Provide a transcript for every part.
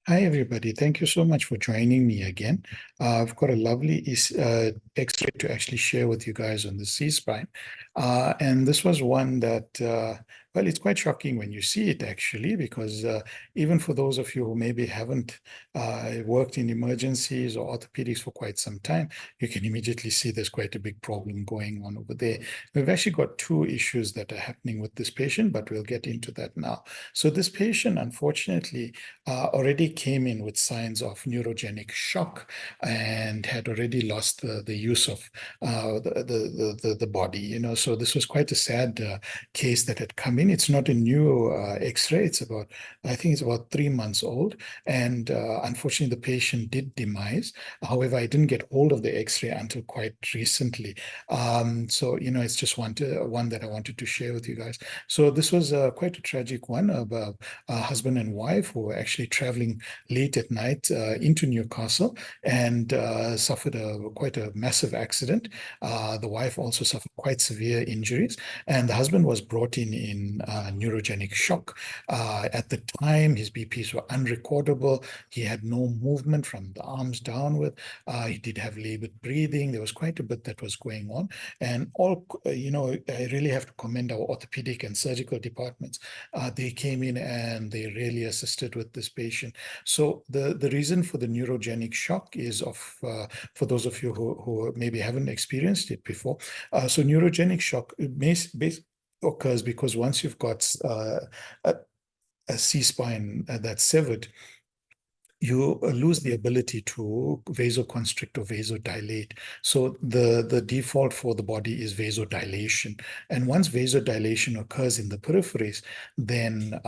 Hi, everybody. Thank you so much for joining me again. I've got a lovely X-ray to actually share with you guys on the C-spine. And this was one that, well, it's quite shocking when you see it actually, because even for those of you who maybe haven't worked in emergencies or orthopedics for quite some time, you can immediately see there's quite a big problem going on over there. We've actually got two issues that are happening with this patient, but we'll get into that now. So this patient, unfortunately, already came in with signs of neurogenic shock and had already lost the use of the body. So this was quite a sad case that had come in. It's not a new X-ray. I think it's about 3 months old. And unfortunately, the patient did demise. However, I didn't get hold of the X-ray until quite recently. So, it's just one that I wanted to share with you guys. So this was quite a tragic one about a husband and wife who were actually traveling late at night into Newcastle and suffered quite a massive accident. The wife also suffered quite severe injuries, and the husband was brought in neurogenic shock. At the time, his BPs were unrecordable. He had no movement from the arms downward. He did have labored breathing. There was quite a bit that was going on. And I really have to commend our orthopedic and surgical departments. They came in and they really assisted with this patient. So the reason for the neurogenic shock is for those of you who maybe haven't experienced it before. So neurogenic shock occurs because once you've got a, a C-spine that's severed, you lose the ability to vasoconstrict or vasodilate. So the default for the body is vasodilation. And once vasodilation occurs in the peripheries, then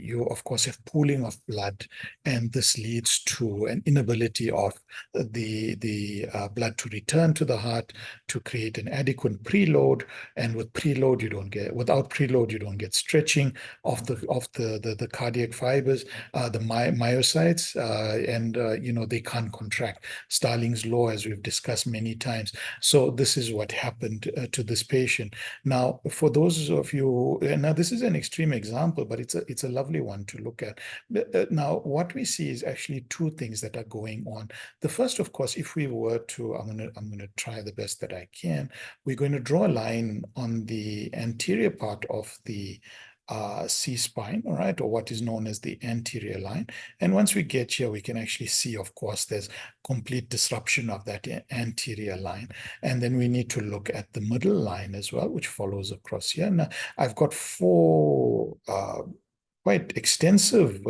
you, of course, have pooling of blood. And this leads to an inability of the blood to return to the heart to create an adequate preload. And without preload, you don't get stretching of the cardiac fibers, the myocytes, and they can't contract. Starling's law, as we've discussed many times. So this is what happened to this patient. Now, for those of you, now this is an extreme example, but it's a lovely one to look at. Now, what we see is actually two things that are going on. The first, of course, if we were to, I'm gonna try the best that I can. We're going to draw a line on the anterior part of the C-spine, all right, or what is known as the anterior line. And once we get here, we can actually see, of course, there's complete disruption of that anterior line. And then we need to look at the middle line as well, which follows across here. Now, I've got four quite extensive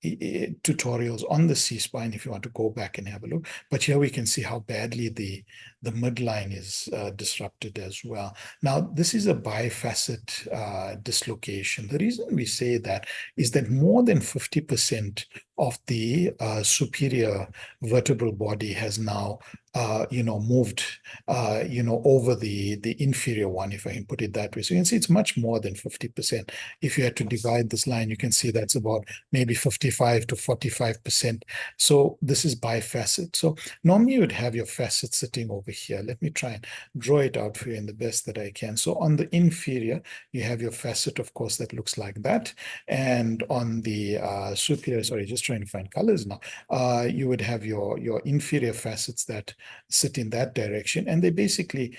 tutorials on the C-spine if you want to go back and have a look. But here we can see how badly the midline is disrupted as well. Now, this is a bifacet dislocation. The reason we say that is that more than 50% of the superior vertebral body has now moved, over the inferior one, if I can put it that way. So you can see it's much more than 50%. If you had to divide this line, you can see that's about maybe 55 to 45%. So this is bifacet. So normally you would have your facet sitting over here. Let me try and draw it out for you in the best that I can. So on the inferior, you have your facet, of course, that looks like that. And on the superior, sorry, just trying to find colors now, you would have your inferior facets that sit in that direction, and they basically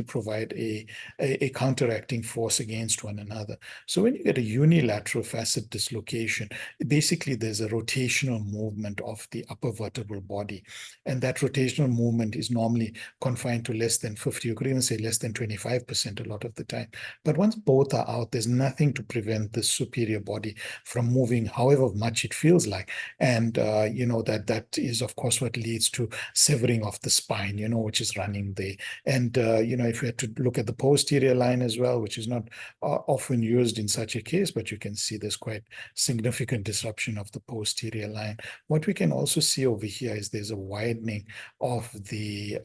provide a counteracting force against one another. So when you get a unilateral facet dislocation, basically there's a rotational movement of the upper vertebral body, and that rotational movement is normally confined to less than 50. You could even say less than 25% a lot of the time. But once both are out, there's nothing to prevent the superior body from moving however much it feels like. And that is, of course, what leads to severing of the spine, which is running there. And if you had to look at the posterior line as well, which is not often used in such a case, but you can see there's quite significant disruption of the posterior line. What we can also see over here is there's a widening of the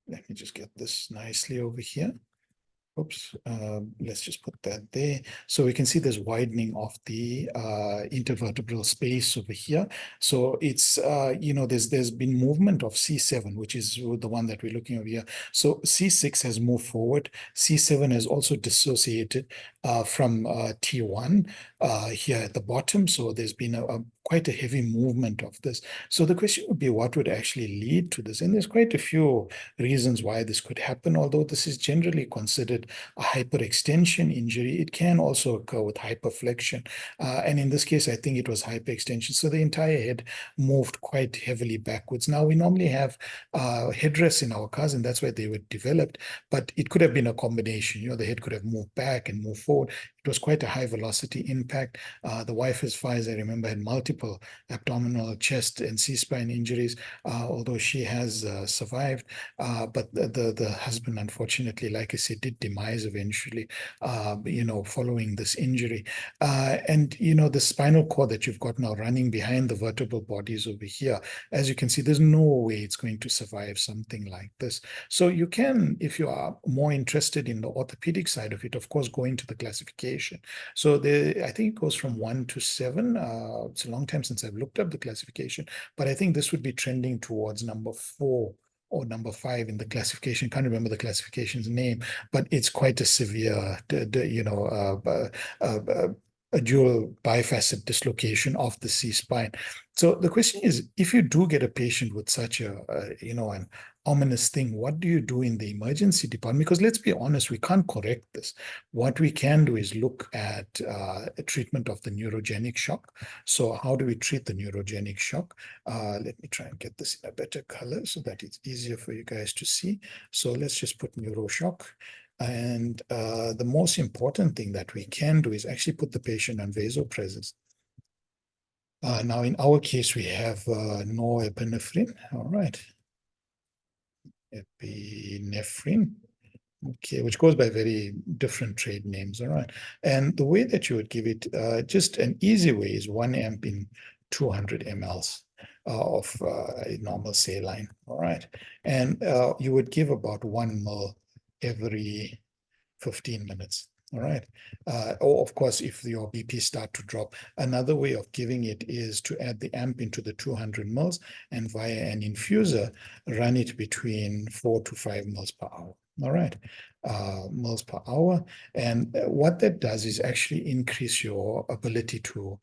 let me just get this nicely over here. Oops, let's just put that there. So we can see there's widening of the intervertebral space over here. So it's, there's been movement of C7, which is the one that we're looking over here. So C6 has moved forward. C7 has also dissociated from T1 here at the bottom. So there's been quite a heavy movement of this. So the question would be, what would actually lead to this? And there's quite a few reasons why this could happen, although this is generally considered a hyperextension injury. It can also occur with hyperflexion. And in this case, I think it was hyperextension. So the entire head moved quite heavily backwards. Now, we normally have headrests in our cars, and that's why they were developed, but it could have been a combination. The head could have moved back and moved forward. It was quite a high velocity impact. The wife, as far as I remember, had multiple abdominal, chest, and C-spine injuries, although she has survived. But the husband, unfortunately, like I said, did demise eventually, following this injury. And the spinal cord that you've got now running behind the vertebral bodies over here, as you can see, there's no way it's going to survive something like this. So you can, if you are more interested in the orthopedic side of it, of course, go into the classification. So I think it goes from 1 to 7. It's a long time since I've looked up the classification, but I think this would be trending towards number 4 or number 5 in the classification. Can't remember the classification's name, but it's quite a severe, a dual bifacet dislocation of the C-spine. So the question is, if you do get a patient with such an ominous thing, what do you do in the emergency department? Because let's be honest, we can't correct this. What we can do is look at a treatment of the neurogenic shock. So how do we treat the neurogenic shock? Let me try and get this in a better color so that it's easier for you guys to see. So let's just put neuroshock. And the most important thing that we can do is actually put the patient on vasopressors. Now, in our case, we have norepinephrine. All right. Epinephrine. Okay, which goes by very different trade names. All right. And the way that you would give it, just an easy way, is 1 amp in 200 mLs of a normal saline. All right. And you would give about 1 ml every 15 minutes. All right. Or of course, if your BP start to drop, another way of giving it is to add the amp into the 200 mils and via an infuser, run it between 4 to 5 mils per hour. All right. Mils per hour. And what that does is actually increase your ability to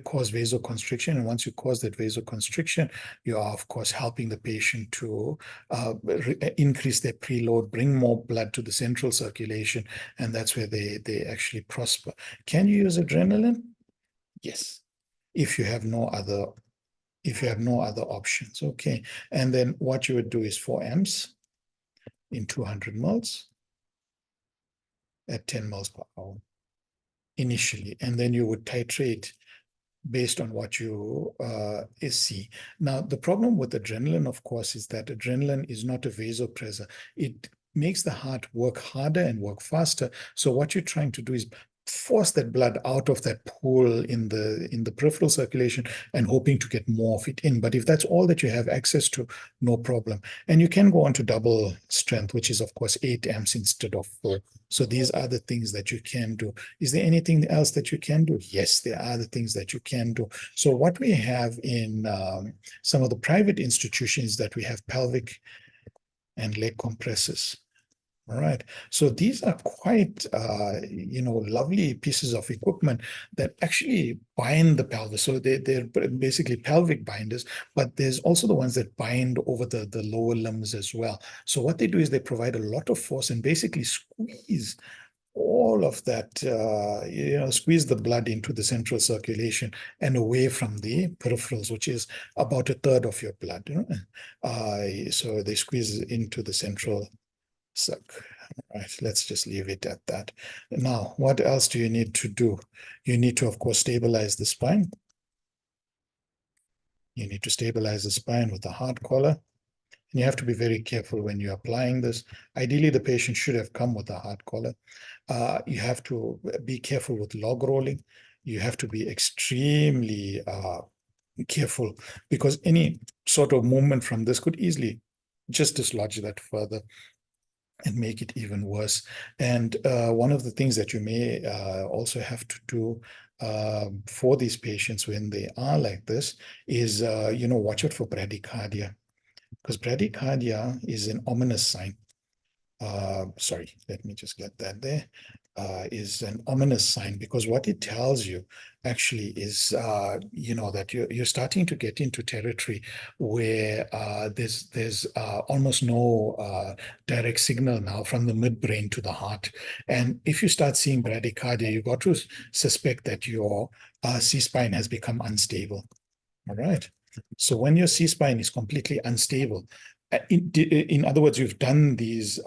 cause vasoconstriction. And once you cause that vasoconstriction, you are, of course, helping the patient to increase their preload, bring more blood to the central circulation, and that's where they actually prosper. Can you use adrenaline? Yes, if you have no other options. Okay, and then what you would do is 4 amps in 200 mils at 10 mils per hour initially, and then you would titrate based on what you see. Now, the problem with adrenaline, of course, is that adrenaline is not a vasopressor. It makes the heart work harder and work faster. So what you're trying to do is force that blood out of that pool in the peripheral circulation and hoping to get more of it in. But if that's all that you have access to, no problem. And you can go on to double strength, which is, of course, 8 amps instead of 4. So these are the things that you can do. Is there anything else that you can do? Yes, there are the things that you can do. So what we have in some of the private institutions, that we have pelvic and leg compressors. All right. So these are quite, lovely pieces of equipment that actually bind the pelvis. So they're basically pelvic binders, but there's also the ones that bind over the lower limbs as well. So what they do is they provide a lot of force and basically squeeze all of that, squeeze the blood into the central circulation and away from the peripherals, which is about 1/3 of your blood. So they squeeze into the central suck. All right, let's just leave it at that. Now, what else do you need to do? You need to, of course, stabilize the spine. You need to stabilize the spine with a hard collar. And you have to be very careful when you're applying this. Ideally, the patient should have come with a hard collar. You have to be careful with log rolling. You have to be extremely careful, because any sort of movement from this could easily just dislodge that further. and make it even worse. And one of the things that you may also have to do for these patients when they are like this is, watch out for bradycardia, because bradycardia is an ominous sign. Sorry, let me just get that there. Is an ominous sign, because what it tells you actually is, that you're starting to get into territory where there's almost no direct signal now from the midbrain to the heart. And if you start seeing bradycardia, you've got to suspect that your C-spine has become unstable. All right. So when your C-spine is completely unstable, in other words, you've done these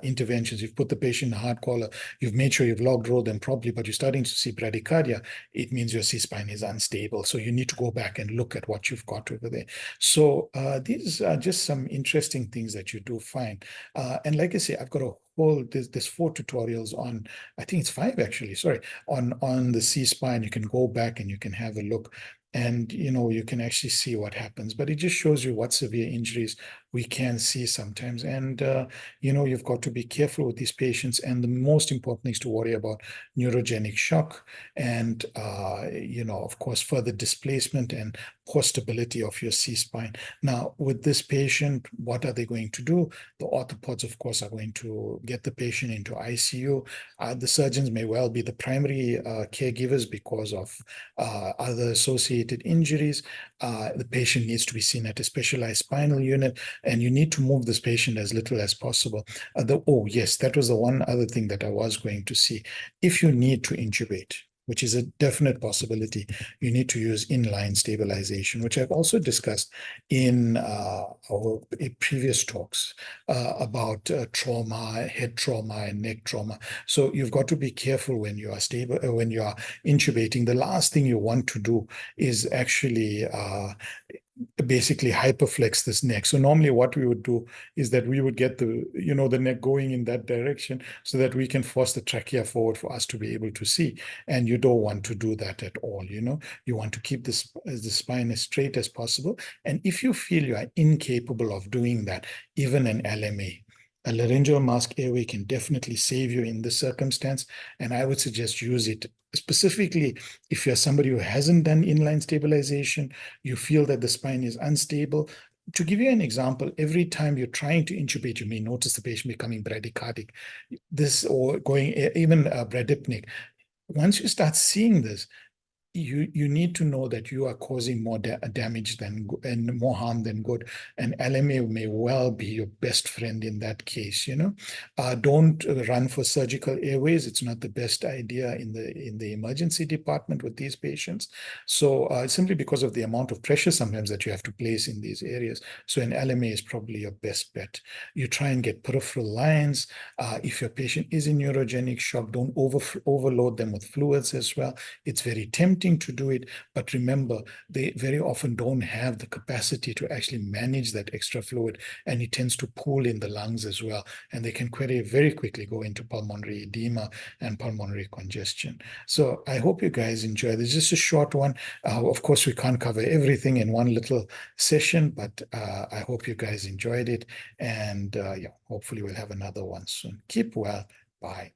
interventions, you've put the patient in a hard collar, you've made sure you've log rolled them properly, but you're starting to see bradycardia, it means your C-spine is unstable. So you need to go back and look at what you've got over there. So these are just some interesting things that you do find. And like I say, I've got a whole, there's 4 tutorials on, I think it's 5 actually, sorry, on the C-spine. You can go back and you can have a look, and you can actually see what happens. But it just shows you what severe injuries we can see sometimes. And you've got to be careful with these patients, and the most important thing is to worry about neurogenic shock and of course further displacement and poor stability of your C-spine. Now with this patient, what are they going to do? The orthopods, of course, are going to get the patient into ICU. The surgeons may well be the primary caregivers because of other associated injuries. The patient needs to be seen at a specialized spinal unit, and you need to move this patient as little as possible. Oh, yes, that was the one other thing that I was going to see. If you need to intubate, which is a definite possibility, you need to use inline stabilization, which I've also discussed in our previous talks about trauma, head trauma, and neck trauma. So you've got to be careful when you are stable, when you are intubating. The last thing you want to do is actually basically hyperflex this neck. So normally what we would do is that we would get the neck going in that direction so that we can force the trachea forward for us to be able to see. And you don't want to do that at all. You want to keep the spine as straight as possible. And if you feel you are incapable of doing that, even an LMA, a laryngeal mask airway, can definitely save you in this circumstance. And I would suggest use it specifically if you're somebody who hasn't done inline stabilization, you feel that the spine is unstable. To give you an example, every time you're trying to intubate, you may notice the patient becoming bradycardic, or going even bradypneic. Once you start seeing this, you need to know that you are causing more damage and more harm than good. And LMA may well be your best friend in that case. Don't run for surgical airways. It's not the best idea in the emergency department with these patients. So simply because of the amount of pressure sometimes that you have to place in these areas. So an LMA is probably your best bet. You try and get peripheral lines. If your patient is in neurogenic shock, don't overload them with fluids as well. It's very tempting to do it, but remember, they very often don't have the capacity to actually manage that extra fluid, and it tends to pool in the lungs as well, and they can very quickly go into pulmonary edema and pulmonary congestion. So I hope you guys enjoy this. Just a short one. Of course, we can't cover everything in one little session, but I hope you guys enjoyed it, and hopefully we'll have another one soon. Keep well. Bye.